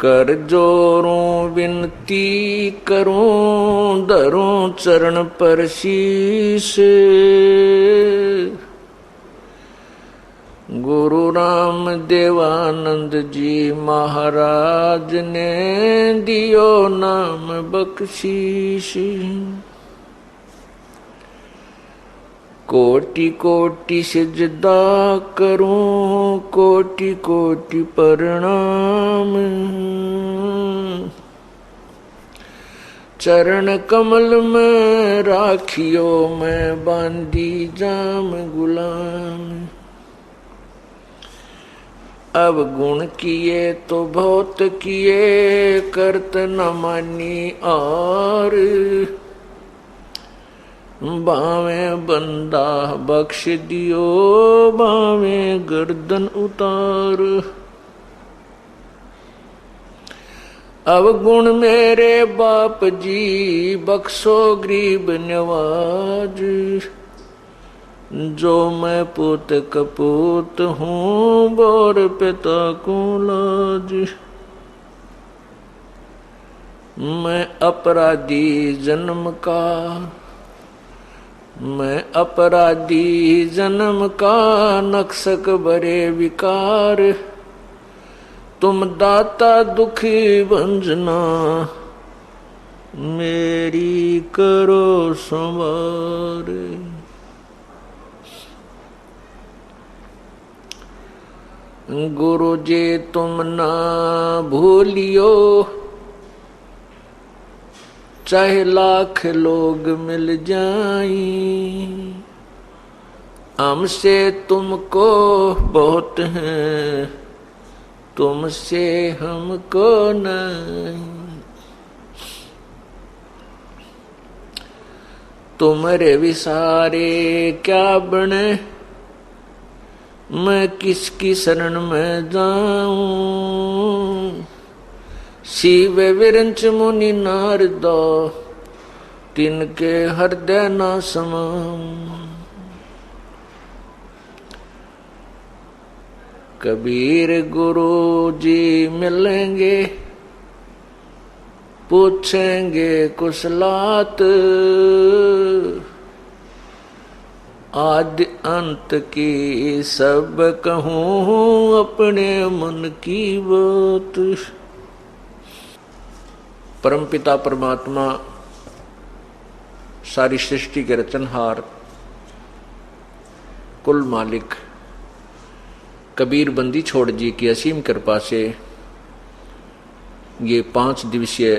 कर जोरूं विनती करूं, धरूं चरण पर शीश। गुरु राम देवानंद जी महाराज ने दियो नाम बख्शीश। कोटि कोटि सिजदा करूं, कोटि कोटि प्रणाम। चरण कमल में राखियो मैं बांधी जाम गुलाम। अब गुण किए तो बहुत किए, करत न मानी और। बावे बंदा बख्श दियो, बावे गर्दन उतार। अब गुण मेरे बाप जी बख्शो गरीब नवाज। जो मैं पुत कपूत हूँ, बोर पिता को लाज। मैं अपराधी जन्म का, मैं अपराधी जन्म का, नक्सक बरे विकार। तुम दाता दुखी भंजना, मेरी करो संवार। गुरु जी तुम ना भूलियो, चाहे लाख लोग मिल जाई। हमसे तुमको बहुत है, तुमसे हमको नहीं। तुम्हारे विसारे क्या बने, मैं किसकी शरण में जाऊं। शिव विरंच मुनि नारदा, तिनके हृदय न समाऊं। कबीर गुरु जी मिलेंगे, पूछेंगे कुशलात। आदि अंत की सब कहूँ, अपने मन की बात। परमपिता परमात्मा, सारी सृष्टि के रचनहार, कुल मालिक कबीर बंदी छोड़ जी की असीम कृपा से ये 5 दिवसीय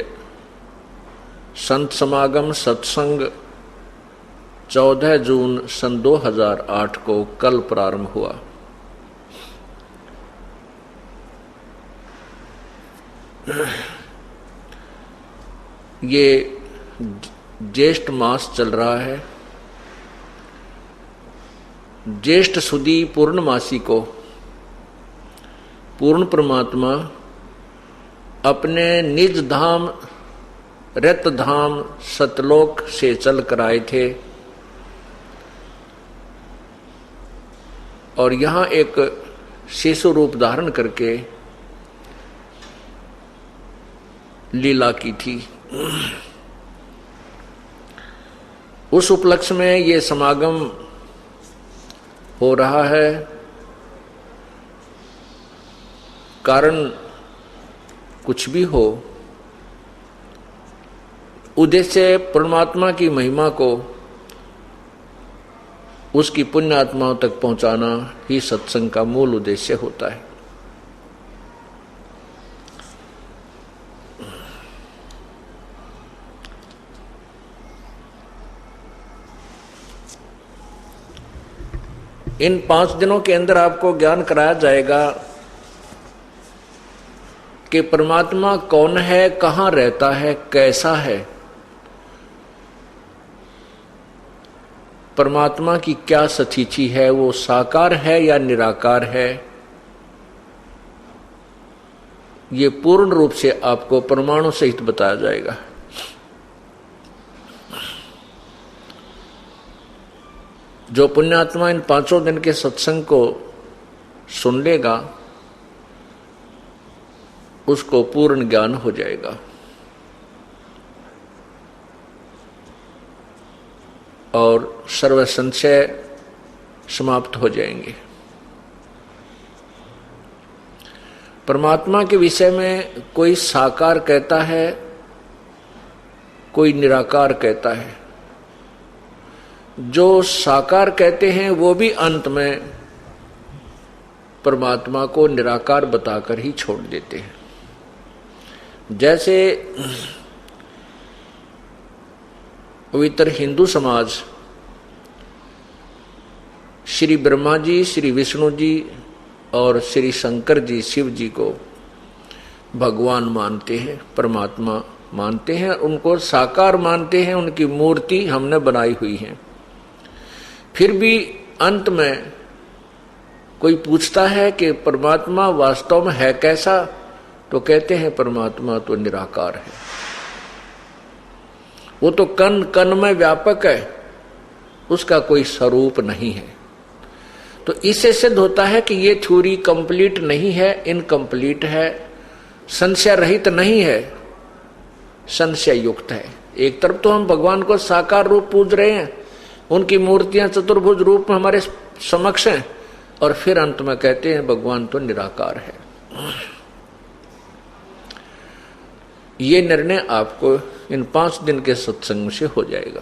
संत समागम सत्संग 14 जून सन 2008 को कल प्रारंभ हुआ। ये ज्येष्ठ मास चल रहा है। ज्येष्ठ सुदी पूर्णमासी को पूर्ण परमात्मा अपने निज धाम रत धाम सतलोक से चल कर आए थे और यहाँ एक शिशु रूप धारण करके लीला की थी। उस उपलक्ष्य में ये समागम हो रहा है। कारण कुछ भी हो, उद्देश्य परमात्मा की महिमा को उसकी पुण्य आत्माओं तक पहुंचाना ही सत्संग का मूल उद्देश्य होता है। इन 5 दिनों के अंदर आपको ज्ञान कराया जाएगा कि परमात्मा कौन है, कहाँ रहता है, कैसा है, परमात्मा की क्या स्थिति है, वो साकार है या निराकार है। ये पूर्ण रूप से आपको प्रमाणों सहित बताया जाएगा। जो पुण्यात्मा इन 5 दिन के सत्संग को सुन लेगा उसको पूर्ण ज्ञान हो जाएगा और सर्व संशय समाप्त हो जाएंगे। परमात्मा के विषय में कोई साकार कहता है, कोई निराकार कहता है। जो साकार कहते हैं वो भी अंत में परमात्मा को निराकार बताकर ही छोड़ देते हैं। जैसे पवित्र हिंदू समाज श्री ब्रह्मा जी, श्री विष्णु जी और श्री शंकर जी, शिव जी को भगवान मानते हैं, परमात्मा मानते हैं, उनको साकार मानते हैं, उनकी मूर्ति हमने बनाई हुई है। फिर भी अंत में कोई पूछता है कि परमात्मा वास्तव में है कैसा, तो कहते हैं परमात्मा तो निराकार है, वो तो कण कण में व्यापक है, उसका कोई स्वरूप नहीं है। तो इससे सिद्ध होता है कि ये थ्योरी कंप्लीट नहीं है, इनकम्प्लीट है, संशय रहित नहीं है, संशय युक्त है। एक तरफ तो हम भगवान को साकार रूप पूज रहे हैं, उनकी मूर्तियां चतुर्भुज रूप में हमारे समक्ष हैं, और फिर अंत में कहते हैं भगवान तो निराकार है। ये निर्णय आपको इन 5 दिन के सत्संग से हो जाएगा,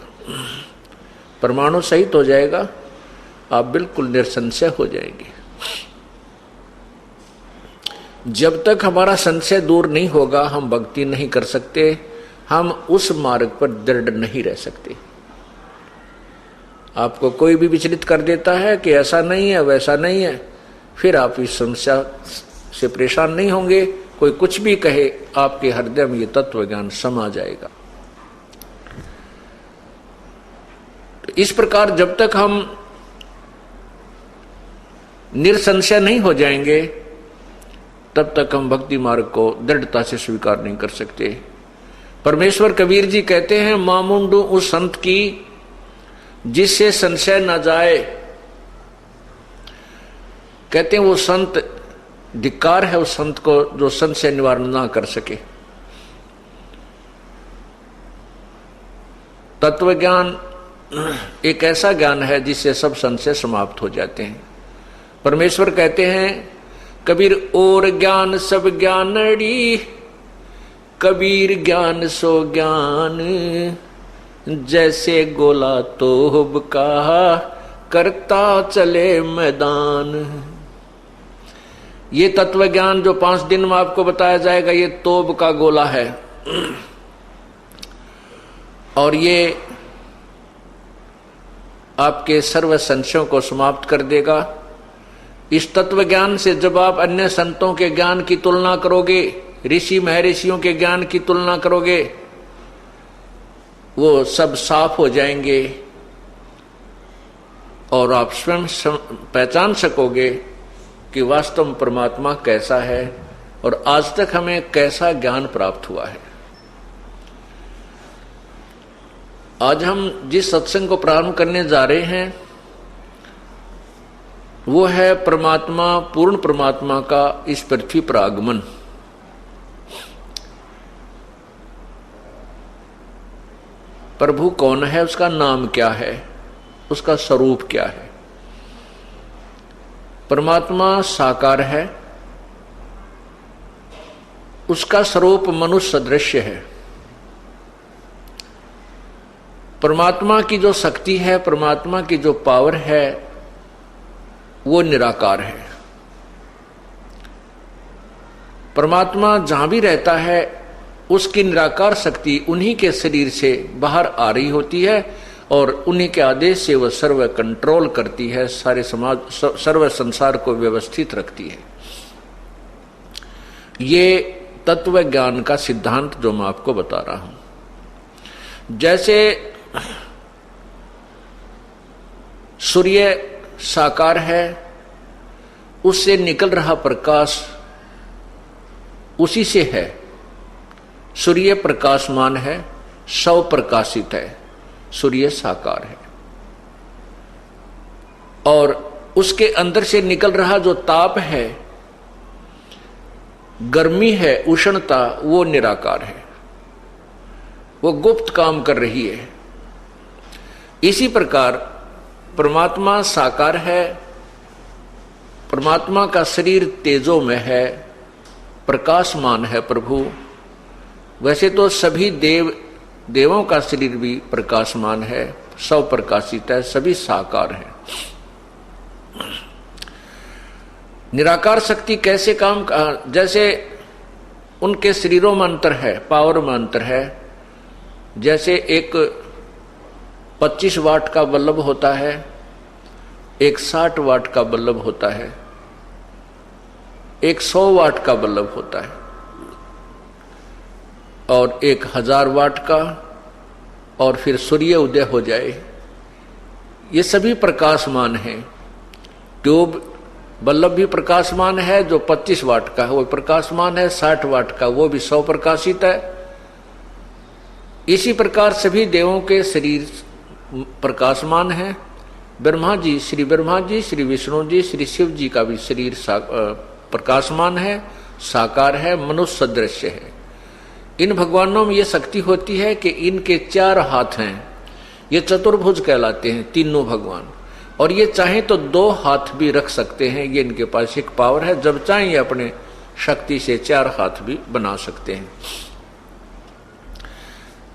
परमाणु सहित हो जाएगा, आप बिल्कुल निसंशय हो जाएंगे। जब तक हमारा संशय दूर नहीं होगा हम भक्ति नहीं कर सकते, हम उस मार्ग पर दृढ़ नहीं रह सकते। आपको कोई भी विचलित कर देता है कि ऐसा नहीं है, वैसा नहीं है, फिर आप इस समस्या से परेशान नहीं होंगे। कोई कुछ भी कहे, आपके हृदय में ये तत्व ज्ञान समा जाएगा। तो इस प्रकार जब तक हम निसंशय नहीं हो जाएंगे, तब तक हम भक्ति मार्ग को दृढ़ता से स्वीकार नहीं कर सकते। परमेश्वर कबीर जी कहते हैं, मामुंडू उस संत की जिससे संशय न जाए। कहते हैं वो संत धिक्कार है उस संत को जो संशय निवारण ना कर सके। तत्व ज्ञान एक ऐसा ज्ञान है जिससे सब संशय समाप्त हो जाते हैं। परमेश्वर कहते हैं, कबीर और ज्ञान सब ज्ञानड़ी, कबीर ज्ञान सो ज्ञान, जैसे गोला तोब का करता चले मैदान। ये तत्व ज्ञान जो 5 दिन में आपको बताया जाएगा, ये तोब का गोला है और ये आपके सर्व संशयों को समाप्त कर देगा। इस तत्व ज्ञान से जब आप अन्य संतों के ज्ञान की तुलना करोगे, ऋषि महर्षियों के ज्ञान की तुलना करोगे, वो सब साफ हो जाएंगे और आप स्वयं पहचान सकोगे कि वास्तव में परमात्मा कैसा है और आज तक हमें कैसा ज्ञान प्राप्त हुआ है। आज हम जिस सत्संग को प्रारंभ करने जा रहे हैं वो है परमात्मा, पूर्ण परमात्मा का इस पृथ्वी पर आगमन। प्रभु कौन है, उसका नाम क्या है, उसका स्वरूप क्या है। परमात्मा साकार है, उसका स्वरूप मनुष्य सदृश्य है। परमात्मा की जो शक्ति है, परमात्मा की जो पावर है, वो निराकार है। परमात्मा जहां भी रहता है उसकी निराकार शक्ति उन्हीं के शरीर से बाहर आ रही होती है और उन्हीं के आदेश से वह सर्व कंट्रोल करती है, सारे समाज सर्व संसार को व्यवस्थित रखती है। ये तत्व ज्ञान का सिद्धांत जो मैं आपको बता रहा हूं। जैसे सूर्य साकार है, उससे निकल रहा प्रकाश उसी से है। सूर्य प्रकाशमान है, सौ प्रकाशित है, सूर्य साकार है। और उसके अंदर से निकल रहा जो ताप है गर्मी है, उष्णता, वो निराकार है, वो गुप्त काम कर रही है। इसी प्रकार परमात्मा साकार है, परमात्मा का शरीर तेजोमय है, प्रकाशमान है प्रभु। वैसे तो सभी देवों का शरीर भी प्रकाशमान है, सब प्रकाशित है, सभी साकार है। निराकार शक्ति कैसे काम, जैसे उनके शरीरों में अंतर है, पावर में अंतर है। जैसे एक 25 वाट का बल्ब होता है, एक 60 वाट का बल्ब होता है, एक 100 वाट का बल्ब होता है, और एक 1000 वाट का, और फिर सूर्य उदय हो जाए। ये सभी प्रकाशमान हैं। ट्यूब बल्ब भी प्रकाशमान है, जो 25 वाट का है वो प्रकाशमान है, 60 वाट का वो भी 100 प्रकाशित है। इसी प्रकार सभी देवों के शरीर प्रकाशमान है। ब्रह्मा जी, श्री ब्रह्मा जी, श्री विष्णु जी, श्री शिव जी का भी शरीर प्रकाशमान है, साकार है, मनुष्य सदृश्य है। इन भगवानों में यह शक्ति होती है कि इनके 4 हाथ हैं, ये चतुर्भुज कहलाते हैं तीनों भगवान, और ये चाहें तो 2 हाथ भी रख सकते हैं। ये इनके पास एक पावर है, जब चाहें ये अपने शक्ति से 4 हाथ भी बना सकते हैं।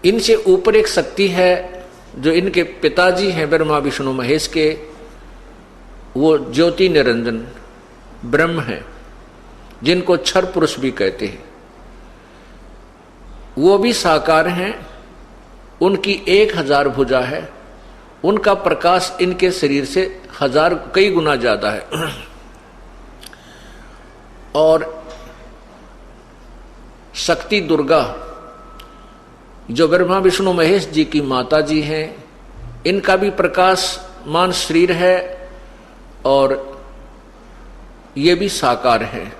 इनसे ऊपर एक शक्ति है जो इनके पिताजी हैं ब्रह्मा विष्णु महेश के, वो ज्योति निरंजन ब्रह्म है, जिनको क्षर पुरुष भी कहते हैं। वो भी साकार हैं, उनकी 1000 भुजा है, उनका प्रकाश इनके शरीर से कई गुना ज्यादा है। और शक्ति दुर्गा जो ब्रह्मा विष्णु महेश जी की माता जी हैं, इनका भी प्रकाशमान शरीर है, और ये भी साकार है।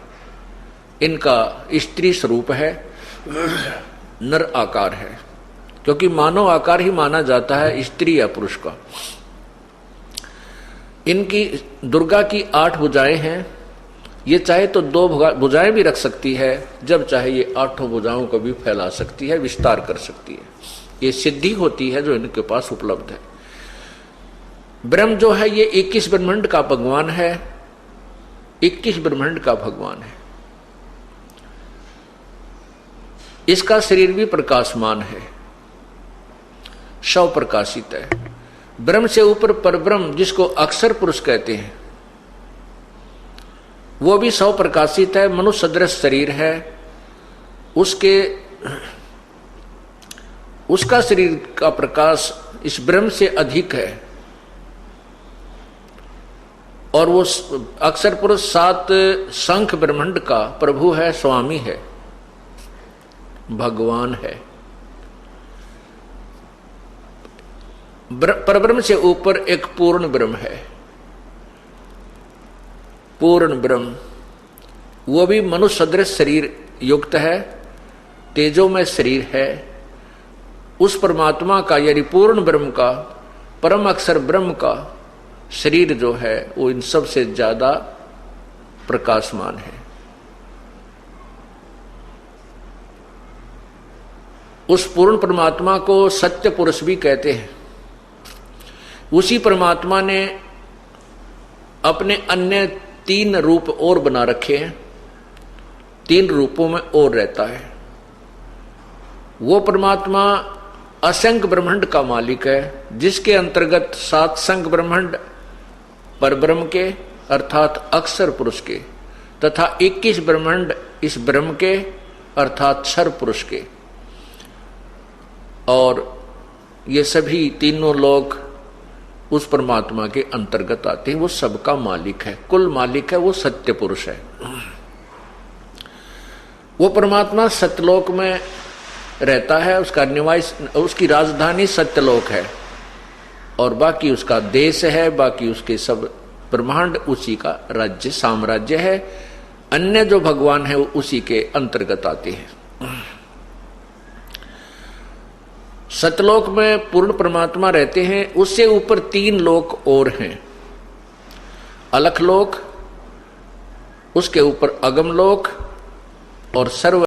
इनका स्त्री स्वरूप है, नर आकार है, क्योंकि मानव आकार ही माना जाता है स्त्री या पुरुष का। इनकी दुर्गा की 8 भुजाएं हैं। ये चाहे तो 2 भुजाएं भी रख सकती है, जब चाहे ये 8 भुजाओं को भी फैला सकती है, विस्तार कर सकती है। ये सिद्धि होती है जो इनके पास उपलब्ध है। ब्रह्म जो है ये 21 ब्रह्मांड का भगवान है, 21 ब्रह्मांड का भगवान है। इसका शरीर भी प्रकाशमान है, शव प्रकाशित है। ब्रह्म से ऊपर परब्रह्म जिसको अक्षर पुरुष कहते हैं, वो भी शव प्रकाशित है, मनुष्य सदृश शरीर है। उसका शरीर का प्रकाश इस ब्रह्म से अधिक है, और वो अक्षर पुरुष 7 शंख ब्रह्मांड का प्रभु है, स्वामी है, भगवान है। परब्रह्म से ऊपर एक पूर्ण ब्रह्म है, पूर्ण ब्रह्म, वो भी मनुष्य सदृश शरीर युक्त है, तेजोमय शरीर है। उस परमात्मा का यानी पूर्ण ब्रह्म का, परम अक्षर ब्रह्म का शरीर जो है वो इन सब से ज्यादा प्रकाशमान है। उस पूर्ण परमात्मा को सत्य पुरुष भी कहते हैं। उसी परमात्मा ने अपने अन्य 3 रूप और बना रखे हैं, 3 रूपों में और रहता है। वो परमात्मा असंख्य ब्रह्मांड का मालिक है, जिसके अंतर्गत 7 संख्य ब्रह्मांड परब्रह्म के अर्थात अक्षर पुरुष के, तथा 21 ब्रह्मांड इस ब्रह्म के अर्थात क्षर पुरुष के। और ये सभी तीनों लोग उस परमात्मा के अंतर्गत आते हैं। वो सबका मालिक है, कुल मालिक है, वो सत्य पुरुष है। वो परमात्मा सत्यलोक में रहता है, उसका निवास, उसकी राजधानी सत्यलोक है, और बाकी उसका देश है, बाकी उसके सब ब्रह्मांड उसी का राज्य साम्राज्य है। अन्य जो भगवान है वो उसी के अंतर्गत आते हैं। सतलोक में पूर्ण परमात्मा रहते हैं, उससे ऊपर 3 लोक और हैं। अलख लोक, उसके ऊपर अगम लोक, और सर्व